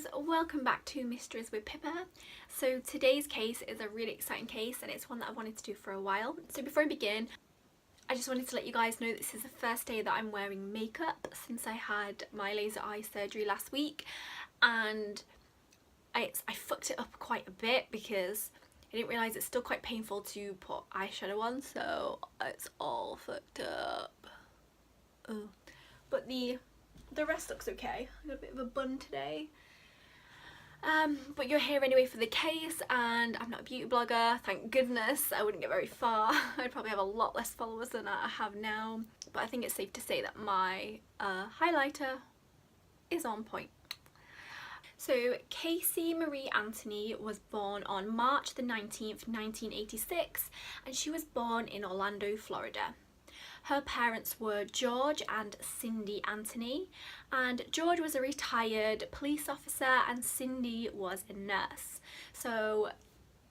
guys, welcome back to Mysteries with Pippa. So today's case is a really exciting case and it's one that I've wanted to do for a while. So before I begin, I just wanted to let you guys know this is the first day that I'm wearing makeup since I had my laser eye surgery last week, and I fucked it up quite a bit because I didn't realise it's still quite painful to put eyeshadow on, so it's all fucked up. Oh. But the rest looks okay. I got a bit of a bun today. But you're here anyway for the case, and I'm not a beauty blogger, thank goodness. I wouldn't get very far. I'd probably have a lot less followers than I have now, but I think it's safe to say that my highlighter is on point. So Casey Marie Anthony was born on March the 19th, 1986, and she was born in Orlando, Florida. Her parents were George and Cindy Anthony, and George was a retired police officer and Cindy was a nurse. So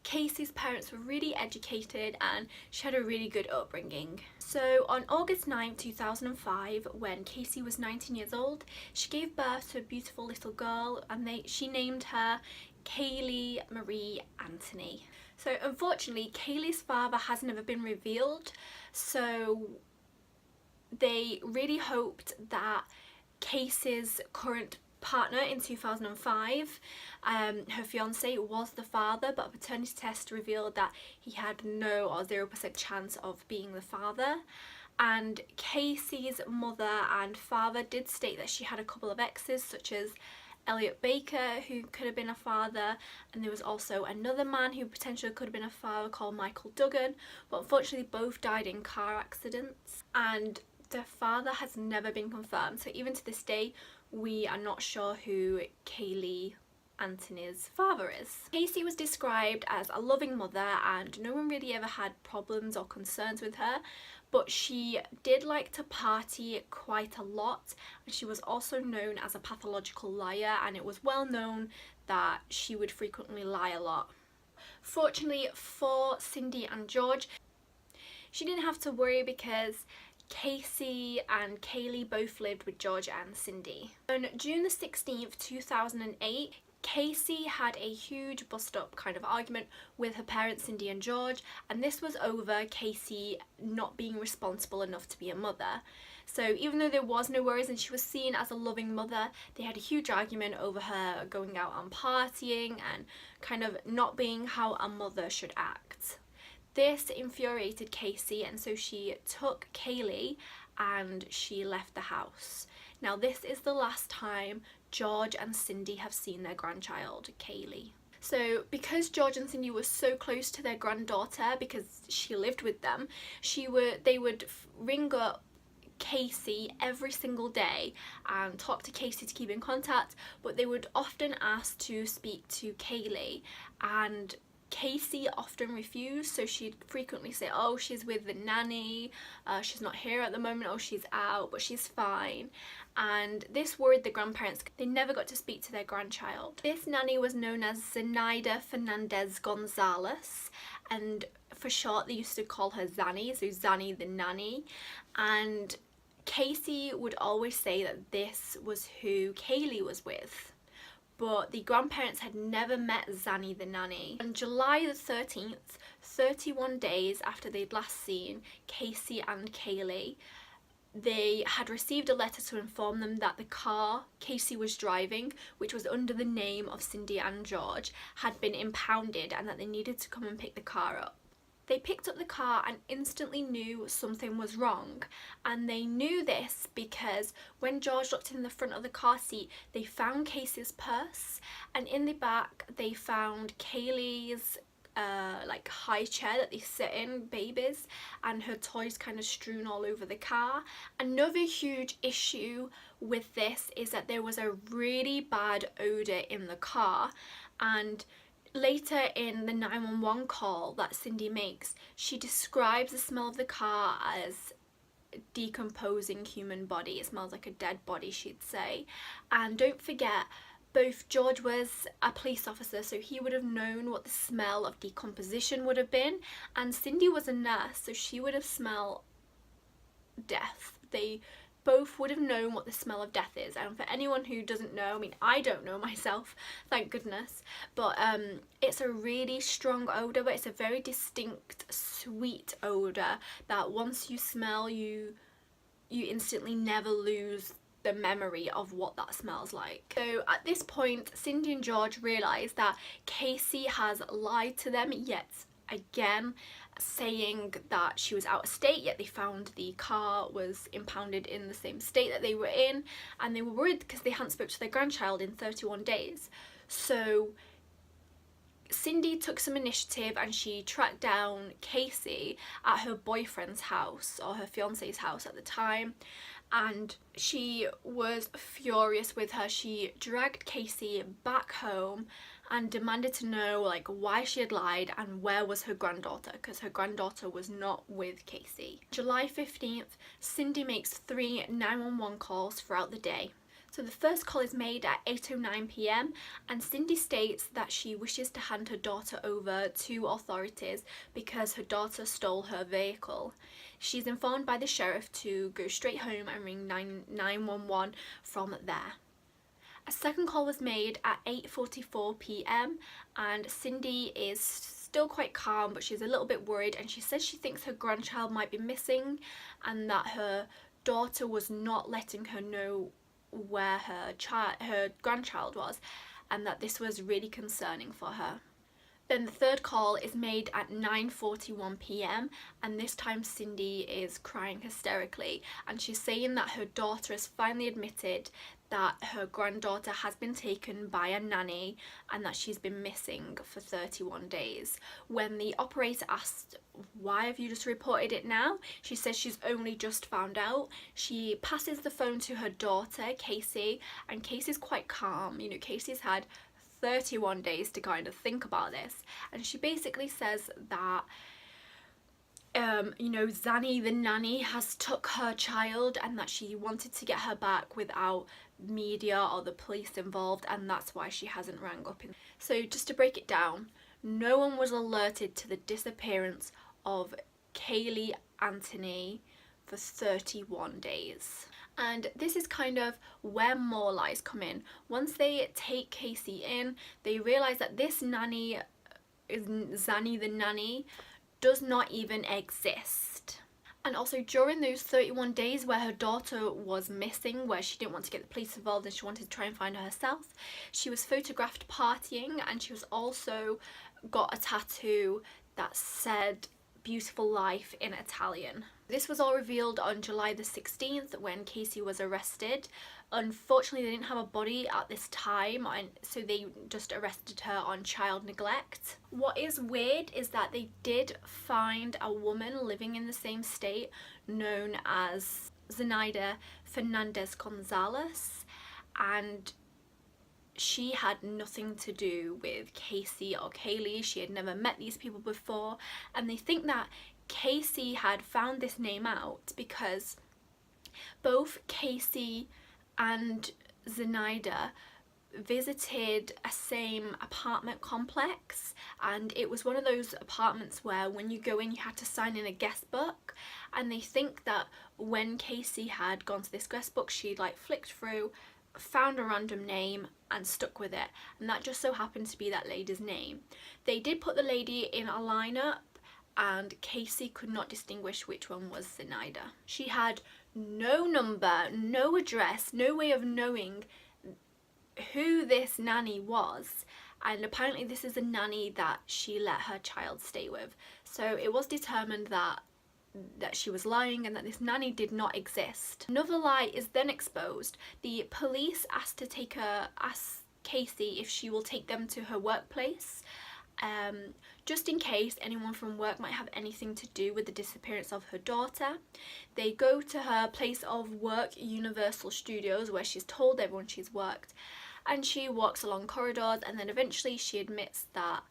Casey's parents were really educated and she had a really good upbringing. So on August 9, 2005, when Casey was 19 years old, she gave birth to a beautiful little girl, and she named her Caylee Marie Anthony. So unfortunately, Kaylee's father has never been revealed, so they really hoped that Casey's current partner in 2005, her fiance, was the father, but a paternity test revealed that he had no or 0% chance of being the father. And Casey's mother and father did state that she had a couple of exes, such as Elliot Baker, who could have been a father, and there was also another man who potentially could have been a father called Michael Duggan, but unfortunately both died in car accidents, and their father has never been confirmed. So even to this day, we are not sure who Caylee Anthony's father is. Casey was described as a loving mother and no one really ever had problems or concerns with her, but she did like to party quite a lot, and she was also known as a pathological liar, and it was well known that she would frequently lie a lot. Fortunately for Cindy and George, she didn't have to worry because Casey and Caylee both lived with George and Cindy. On June the 16th, 2008, Casey had a huge bust-up kind of argument with her parents Cindy and George, and this was over Casey not being responsible enough to be a mother. So even though there was no worries and she was seen as a loving mother, they had a huge argument over her going out and partying and kind of not being how a mother should act. This infuriated Casey, and so she took Caylee and she left the house. Now this is the last time George and Cindy have seen their grandchild, Caylee. So because George and Cindy were so close to their granddaughter, because she lived with them, they would ring up Casey every single day and talk to Casey to keep in contact, but they would often ask to speak to Caylee, and Casey often refused, so she'd frequently say, oh, she's with the nanny, she's not here at the moment, oh, she's out, but she's fine. And this worried the grandparents. They never got to speak to their grandchild. This nanny was known as Zenaida Fernandez Gonzalez, and for short they used to call her Zanny, so Zanny the nanny. And Casey would always say that this was who Caylee was with, but the grandparents had never met Zanny the nanny. On July the 13th, 31 days after they'd last seen Casey and Caylee, they had received a letter to inform them that the car Casey was driving, which was under the name of Cindy and George, had been impounded and that they needed to come and pick the car up. They picked up the car and instantly knew something was wrong, and they knew this because when George looked in the front of the car seat, they found Casey's purse, and in the back they found Caylee's like high chair that they sit in, babies, and her toys kind of strewn all over the car. Another huge issue with this is that there was a really bad odour in the car, and later in the 911 call that Cindy makes, she describes the smell of the car as decomposing human body. It smells like a dead body, she'd say. And don't forget, both George was a police officer, so he would have known what the smell of decomposition would have been, and Cindy was a nurse, so she would have smelled death. both would have known what the smell of death is. And for anyone who doesn't know, I mean, I don't know myself, thank goodness, but it's a really strong odour, but it's a very distinct sweet odour that once you smell, you instantly never lose the memory of what that smells like. So at this point, Cindy and George realise that Caylee has lied to them yet again, saying that she was out of state, yet they found the car was impounded in the same state that they were in, and they were worried because they hadn't spoke to their grandchild in 31 days. So Cindy took some initiative and she tracked down Caylee at her boyfriend's house, or her fiance's house at the time, and she was furious with her. She dragged Caylee back home and demanded to know like why she had lied and where was her granddaughter, because her granddaughter was not with Caylee. July 15th, Cindy makes 3 911 calls throughout the day. So the first call is made at 8:09 p.m. and Cindy states that she wishes to hand her daughter over to authorities because her daughter stole her vehicle. She's informed by the sheriff to go straight home and ring 911 from there. A second call was made at 8:44 p.m. and Cindy is still quite calm, but she's a little bit worried, and she says she thinks her grandchild might be missing and that her daughter was not letting her know where her grandchild was, and that this was really concerning for her. Then the third call is made at 9:41 p.m. and this time Cindy is crying hysterically, and she's saying that her daughter has finally admitted that her granddaughter has been taken by a nanny and that she's been missing for 31 days. When the operator asked, "Why have you just reported it now?" she says she's only just found out. She passes the phone to her daughter, Caylee, and Caylee's quite calm. You know, Caylee's had 31 days to kind of think about this, and she basically says that you know, Zanny the nanny has took her child and that she wanted to get her back without media or the police involved, and that's why she hasn't rang up. So just to break it down, no one was alerted to the disappearance of Caylee Anthony for 31 days. And this is kind of where more lies come in. Once they take Caylee in, they realise that this nanny, is Zanny the nanny, does not even exist. And also during those 31 days where her daughter was missing, where she didn't want to get the police involved and she wanted to try and find her herself, she was photographed partying, and she was also got a tattoo that said "Beautiful Life" in Italian. This was all revealed on July the 16th when Caylee was arrested. Unfortunately, they didn't have a body at this time, and so they just arrested her on child neglect. What is weird is that they did find a woman living in the same state known as Zenaida Fernandez Gonzalez, and she had nothing to do with Caylee or Caylee. She had never met these people before, and they think that Caylee had found this name out because both Caylee and Zenaida visited a same apartment complex, and it was one of those apartments where when you go in you had to sign in a guest book, and they think that when Caylee had gone to this guest book, she'd like flicked through, found a random name and stuck with it, and that just so happened to be that lady's name. They did put the lady in a lineup, and Caylee could not distinguish which one was Zenaida. She had no number, no address, no way of knowing who this nanny was, and apparently this is a nanny that she let her child stay with. So it was determined that she was lying and that this nanny did not exist. Another lie is then exposed. The police ask Caylee if she will take them to her workplace, just in case anyone from work might have anything to do with the disappearance of her daughter. They go to her place of work, Universal Studios, where she's told everyone she's worked, and she walks along corridors, and then eventually she admits that,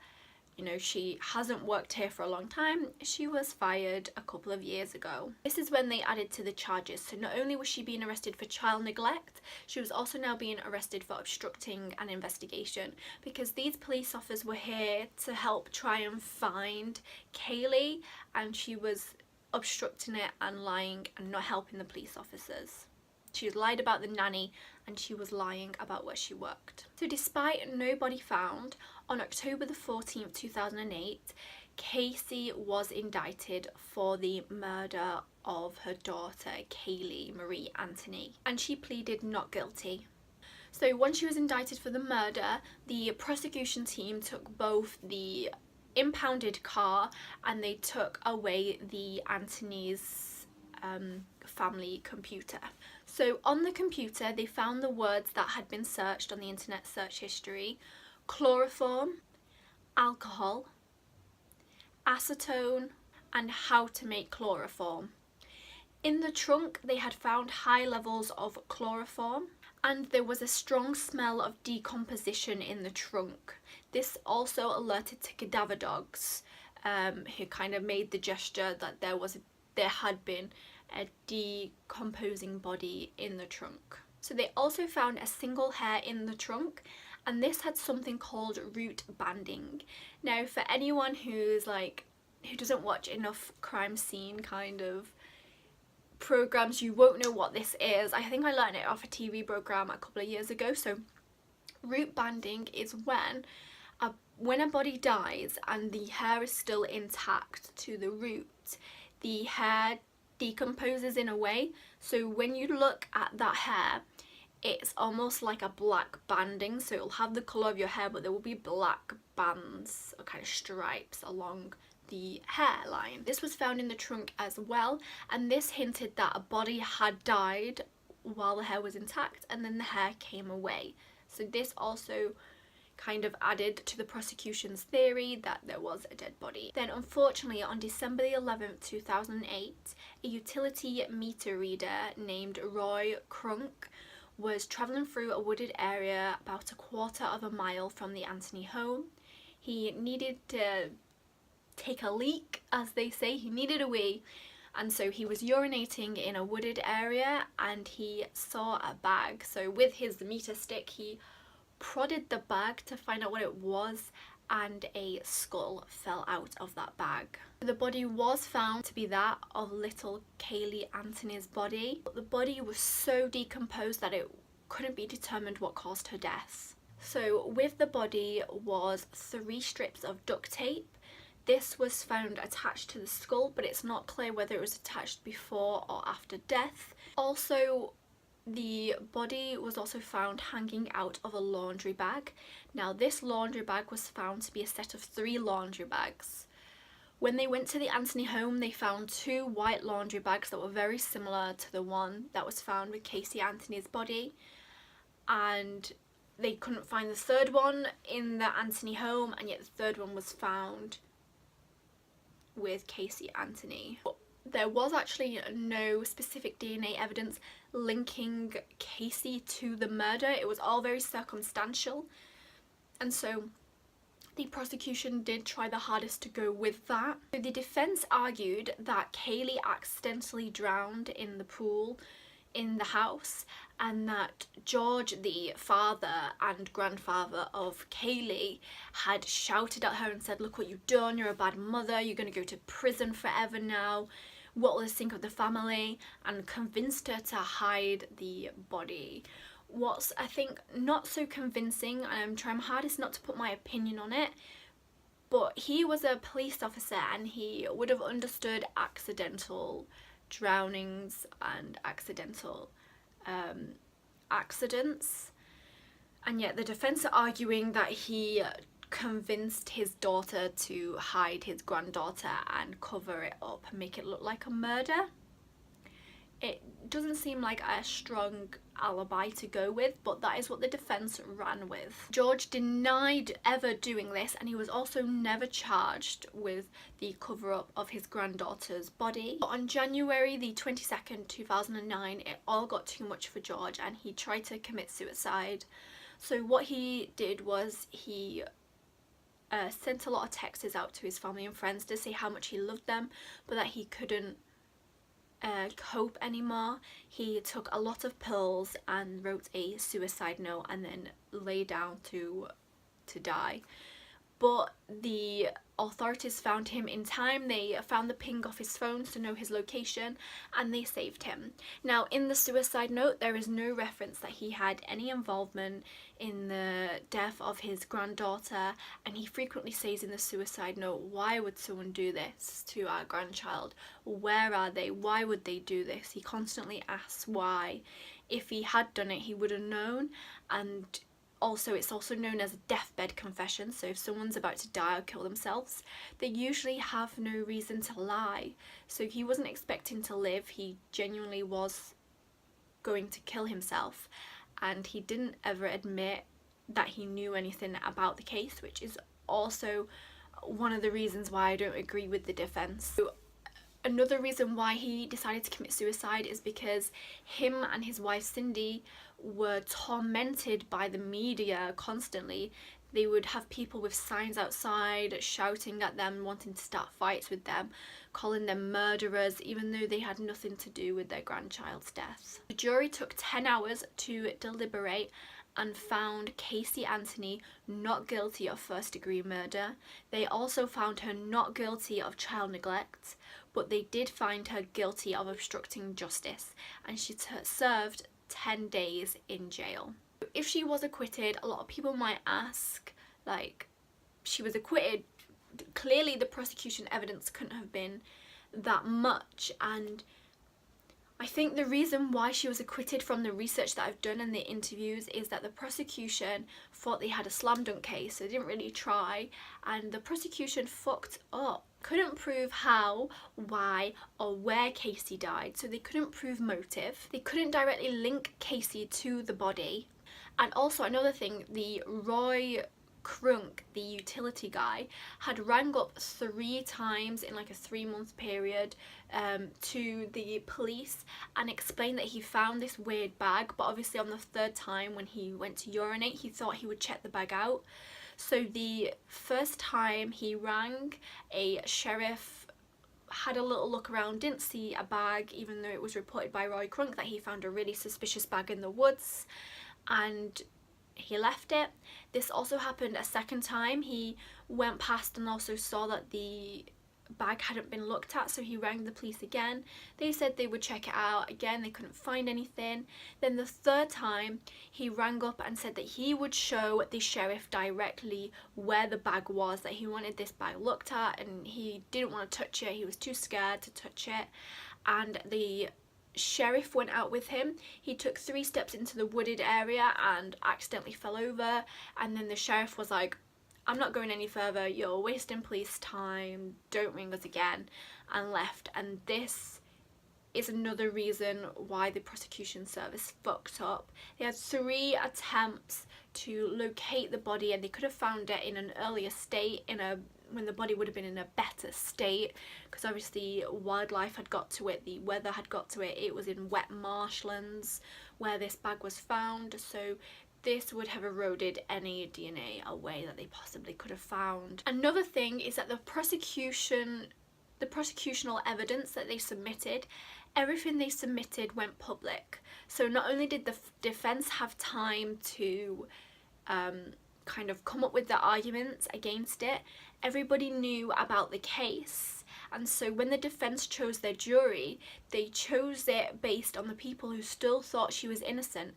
you know, she hasn't worked here for a long time. She was fired a couple of years ago. This is when they added to the charges. So not only was she being arrested for child neglect, she was also now being arrested for obstructing an investigation, because these police officers were here to help try and find Caylee, and she was obstructing it and lying and not helping the police officers. She had lied about the nanny and she was lying about where she worked. So despite no body found, on October the 14th, 2008, Casey was indicted for the murder of her daughter, Caylee Marie Anthony, and she pleaded not guilty. So once she was indicted for the murder, the prosecution team took both the impounded car and they took away the Anthony's family computer. So on the computer they found the words that had been searched on the internet search history: chloroform, alcohol, acetone, and how to make chloroform. In the trunk they had found high levels of chloroform, and there was a strong smell of decomposition in the trunk. This also alerted to cadaver dogs, who kind of made the gesture that there had been a decomposing body in the trunk. So they also found a single hair in the trunk, and this had something called root banding. Now, for anyone who doesn't watch enough crime scene kind of programs, you won't know what this is. I think I learned it off a TV program a couple of years ago. So root banding is when a body dies and the hair is still intact to the root, the hair decomposes in a way, so when you look at that hair, it's almost like a black banding. So it'll have the colour of your hair, but there will be black bands or kind of stripes along the hairline. This was found in the trunk as well, and this hinted that a body had died while the hair was intact and then the hair came away. So this also kind of added to the prosecution's theory that there was a dead body. Then unfortunately on December the 11th, 2008, a utility meter reader named Roy Crunk was travelling through a wooded area about a quarter of a mile from the Anthony home. He needed to take a leak, as they say. He needed a wee, and so he was urinating in a wooded area and he saw a bag. So with his meter stick he prodded the bag to find out what it was, and a skull fell out of that bag. The body was found to be that of little Caylee Anthony's body, but the body was so decomposed that it couldn't be determined what caused her death. So with the body was 3 strips of duct tape. This was found attached to the skull, but it's not clear whether it was attached before or after death. Also, the body was also found hanging out of a laundry bag. Now this laundry bag was found to be a set of 3 laundry bags. When they went to the Anthony home, they found 2 white laundry bags that were very similar to the one that was found with Casey Anthony's body, and they couldn't find the third one in the Anthony home, and yet the third one was found with Casey Anthony. There was actually no specific DNA evidence linking Casey to the murder. It was all very circumstantial, and so the prosecution did try the hardest to go with that. So the defense argued that Caylee accidentally drowned in the pool in the house, and that George, the father and grandfather of Caylee, had shouted at her and said, "Look what you've done, you're a bad mother, you're going to go to prison forever now, what will this think of the family?" and convinced her to hide the body. What's, I think, not so convincing, and I'm trying my hardest not to put my opinion on it, but he was a police officer and he would have understood accidental drownings and accidental accidents, and yet the defense are arguing that he convinced his daughter to hide his granddaughter and cover it up and make it look like a murder. It doesn't seem like a strong alibi to go with, but that is what the defense ran with. George denied ever doing this, and he was also never charged with the cover-up of his granddaughter's body. But on January the 22nd, 2009, it all got too much for George and he tried to commit suicide. So what he did was he sent a lot of texts out to his family and friends to say how much he loved them, but that he couldn't cope anymore. He took a lot of pills and wrote a suicide note and then lay down to die. but the authorities found him in time. They found the ping off his phone to know his location, and they saved him. Now, in the suicide note, there is no reference that he had any involvement in the death of his granddaughter, and he frequently says in the suicide note, why would someone do this to our grandchild? Where are they? Why would they do this? He constantly asks why. If he had done it, he would have known. And also, it's also known as a deathbed confession. So if someone's about to die or kill themselves, they usually have no reason to lie. So he wasn't expecting to live. He genuinely was going to kill himself, and he didn't ever admit that he knew anything about the case, which is also one of the reasons why I don't agree with the defense. So another reason why he decided to commit suicide is because him and his wife Cindy were tormented by the media constantly. They would have people with signs outside shouting at them, wanting to start fights with them, calling them murderers, even though they had nothing to do with their grandchild's death. The jury took 10 hours to deliberate and found Casey Anthony not guilty of first-degree murder. They also found her not guilty of child neglect, but they did find her guilty of obstructing justice, and she served 10 days in jail. If she was acquitted, a lot of people might ask, like, she was acquitted, clearly the prosecution evidence couldn't have been that much, and I think the reason why she was acquitted from the research that I've done and the interviews is that the prosecution thought they had a slam dunk case, so they didn't really try, and the prosecution fucked up. Couldn't prove how, why, or where Casey died, so they couldn't prove motive. They couldn't directly link Casey to the body. And also another thing, the Roy Crunk, the utility guy, had rang up 3 times in like a 3-month period to the police and explained that he found this weird bag, but obviously on the 3rd time when he went to urinate, he thought he would check the bag out. So the first time he rang, a sheriff had a little look around, didn't see a bag, even though it was reported by Roy Crunk that he found a really suspicious bag in the woods, and he left it. This also happened a 2nd time. He went past and also saw that the bag hadn't been looked at, so he rang the police again. They said they would check it out. Again, they couldn't find anything. Then the 3rd time, he rang up and said that he would show the sheriff directly where the bag was, that he wanted this bag looked at, and he didn't want to touch it. He was too scared to touch it. And the sheriff went out with him. He took 3 steps into the wooded area and accidentally fell over, and then the sheriff was like, I'm not going any further, you're wasting police time, don't ring us again, and left. And this is another reason why the prosecution service fucked up. They had 3 attempts to locate the body, and they could have found it in an earlier state, when the body would have been in a better state, because obviously wildlife had got to it, the weather had got to it. It was in wet marshlands where this bag was found, so this would have eroded any DNA away that they possibly could have found. Another thing is that the prosecutional evidence that they submitted, everything they submitted went public. So not only did the defense have time to kind of come up with their arguments against it, everybody knew about the case. And so when the defense chose their jury, they chose it based on the people who still thought she was innocent,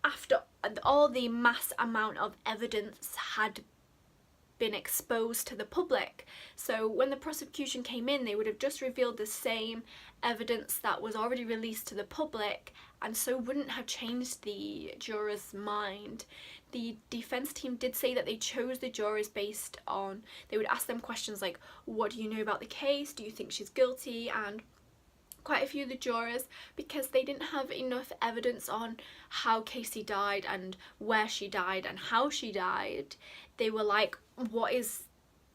after all the mass amount of evidence had been exposed to the public. So when the prosecution came in, they would have just revealed the same evidence that was already released to the public, and so wouldn't have changed the jurors' mind. The defense team did say that they chose the jurors based on, they would ask them questions like, what do you know about the case? Do you think she's guilty? And quite a few of the jurors, because they didn't have enough evidence on how Casey died and where she died and how she died, they were like,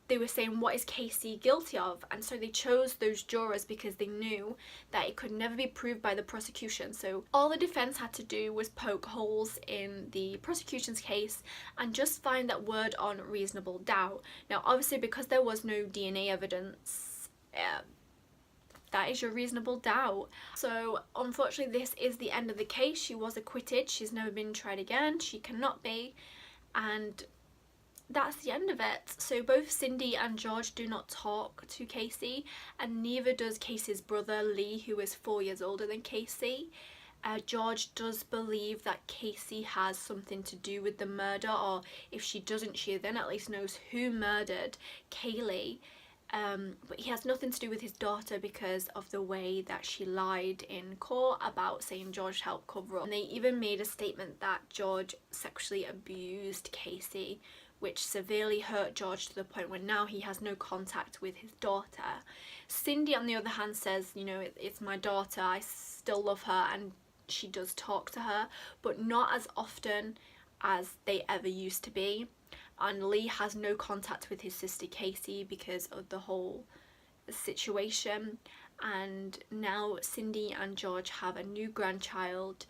they were saying, what is Casey guilty of? And so they chose those jurors because they knew that it could never be proved by the prosecution. So all the defense had to do was poke holes in the prosecution's case and just find that word on reasonable doubt. Now obviously, because there was no DNA evidence, that is your reasonable doubt. So unfortunately, this is the end of the case. She was acquitted. She's never been tried again. She cannot be. And that's the end of it. So both Cindy and George do not talk to Casey, and neither does Casey's brother Lee, who is 4 years older than Casey. George does believe that Casey has something to do with the murder, or if she doesn't, she then at least knows who murdered Caylee. But he has nothing to do with his daughter because of the way that she lied in court about saying George helped cover up. And they even made a statement that George sexually abused Casey, which severely hurt George to the point where now he has no contact with his daughter. Cindy, on the other hand, says, you know, it's my daughter, I still love her, and she does talk to her, but not as often as they ever used to be. And Lee has no contact with his sister Casey because of the whole situation. And now Cindy and George have a new grandchild,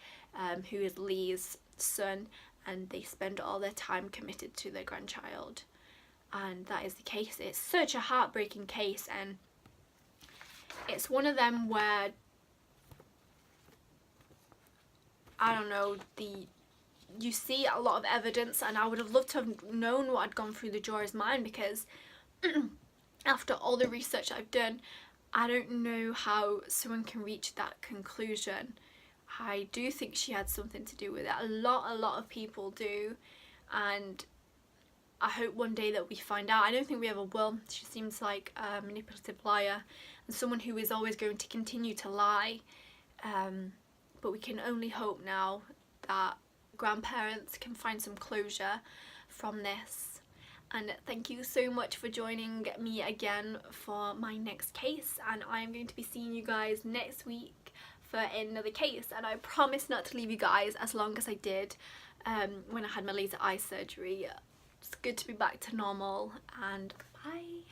who is Lee's son, and they spend all their time committed to their grandchild. And that is the case. It's such a heartbreaking case, and it's one of them where, I don't know, you see a lot of evidence, and I would have loved to have known what had gone through the juror's mind, because after all the research I've done, I don't know how someone can reach that conclusion. I do think she had something to do with it. A lot of people do, and I hope one day that we find out. I don't think we ever will. She seems like a manipulative liar and someone who is always going to continue to lie. But we can only hope now that grandparents can find some closure from this. And thank you so much for joining me again for my next case, and I am going to be seeing you guys next week for another case. And I promise not to leave you guys as long as I did when I had my laser eye surgery. It's good to be back to normal, and bye.